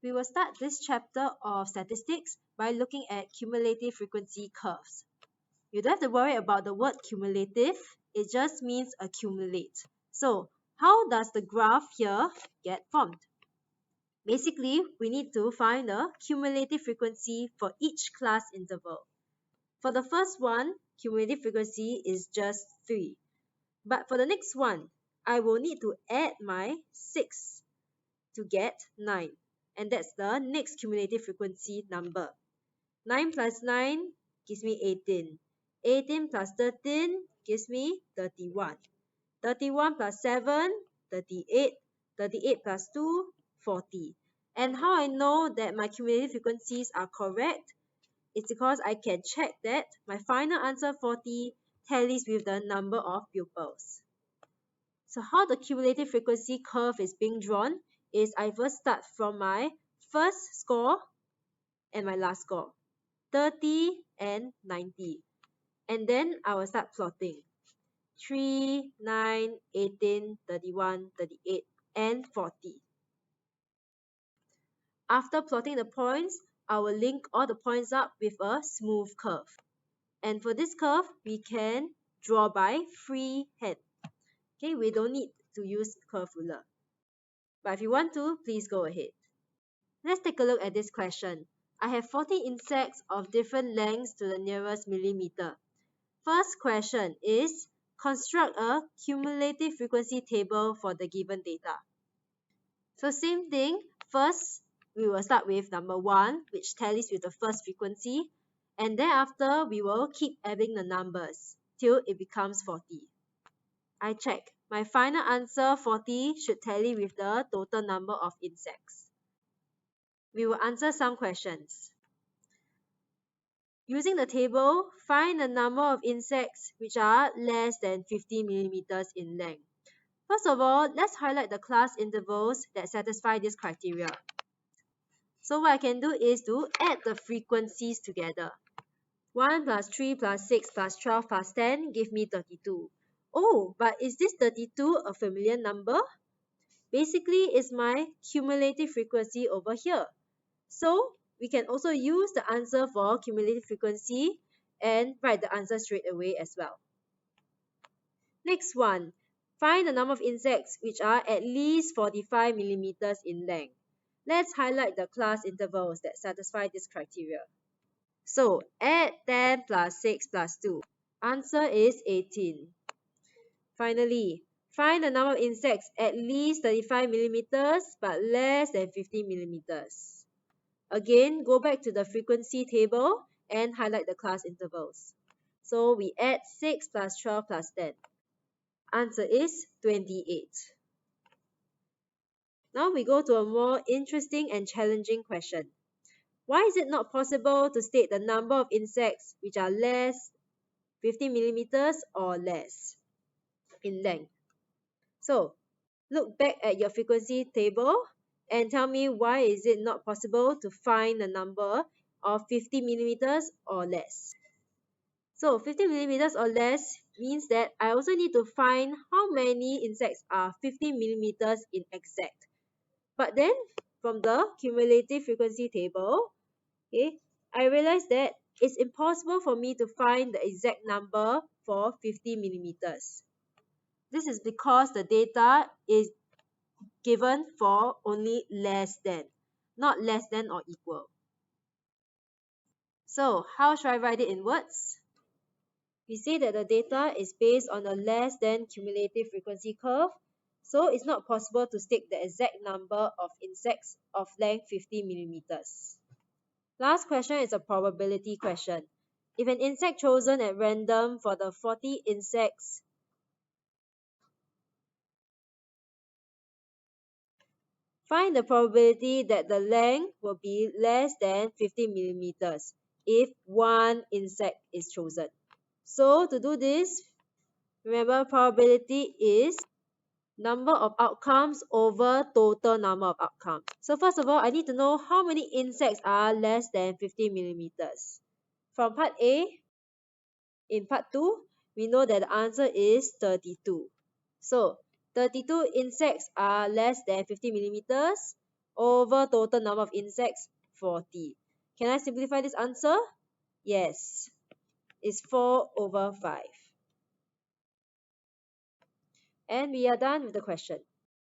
We will start this chapter of statistics by looking at cumulative frequency curves. You don't have to worry about the word cumulative, it just means accumulate. So, how does the graph here get formed? Basically, we need to find the cumulative frequency for each class interval. For the first one, cumulative frequency is just 3. But for the next one, I will need to add my 6 to get 9. And that's the next cumulative frequency number. 9 plus 9 gives me 18. 18 plus 13 gives me 31. 31 plus 7, 38. 38 plus 2, 40. And how I know that my cumulative frequencies are correct? It's because I can check that my final answer 40 tallies with the number of pupils. So how the cumulative frequency curve is being drawn is I first start from my first score and my last score, 30 and 90. And then I will start plotting 3, 9, 18, 31, 38, and 40. After plotting the points, I will link all the points up with a smooth curve. And for this curve, we can draw by freehand. Okay, we don't need to use curve ruler. But if you want to, please go ahead. Let's take a look at this question. I have 40 insects of different lengths to the nearest millimeter. First question is, construct a cumulative frequency table for the given data. So same thing, first we will start with number 1, which tallies with the first frequency, and thereafter we will keep adding the numbers till it becomes 40. I check. My final answer 40 should tally with the total number of insects. We will answer some questions. Using the table, find the number of insects which are less than 50 millimeters in length. First of all, let's highlight the class intervals that satisfy this criteria. So what I can do is to add the frequencies together. 1 plus 3 plus 6 plus 12 plus 10 give me 32. Oh, but is this 32 a familiar number? Basically, it's my cumulative frequency over here. So we can also use the answer for cumulative frequency and write the answer straight away as well. Next one, find the number of insects which are at least 45 millimeters in length. Let's highlight the class intervals that satisfy this criteria. So add 10 plus 6 plus 2. Answer is 18. Finally, find the number of insects at least 35 millimeters but less than 50 millimeters. Again, go back to the frequency table and highlight the class intervals. So we add 6 plus 12 plus 10. Answer is 28. Now we go to a more interesting and challenging question. Why is it not possible to state the number of insects which are less 50 millimeters or less in length? So look back at your frequency table and tell me why is it not possible to find the number of 50 millimeters or less. So 50 millimeters or less means that I also need to find how many insects are 50 millimeters in exact. But then from the cumulative frequency table, okay, I realized that it's impossible for me to find the exact number for 50 millimeters. This is because the data is given for only less than, not less than or equal. So how should I write it in words? We say that the data is based on a less than cumulative frequency curve, so it's not possible to state the exact number of insects of length 50 millimeters. Last question is a probability question. If an insect chosen at random for the 40 insects find the probability that the length will be less than 50 millimeters if one insect is chosen. So to do this, remember probability is number of outcomes over total number of outcomes. So first of all, I need to know how many insects are less than 50 millimeters. From part A, in part 2, we know that the answer is 32. So 32 insects are less than 50 millimeters. over total number of insects, 40. Can I simplify this answer? Yes, it's 4 over 5. And we are done with the question.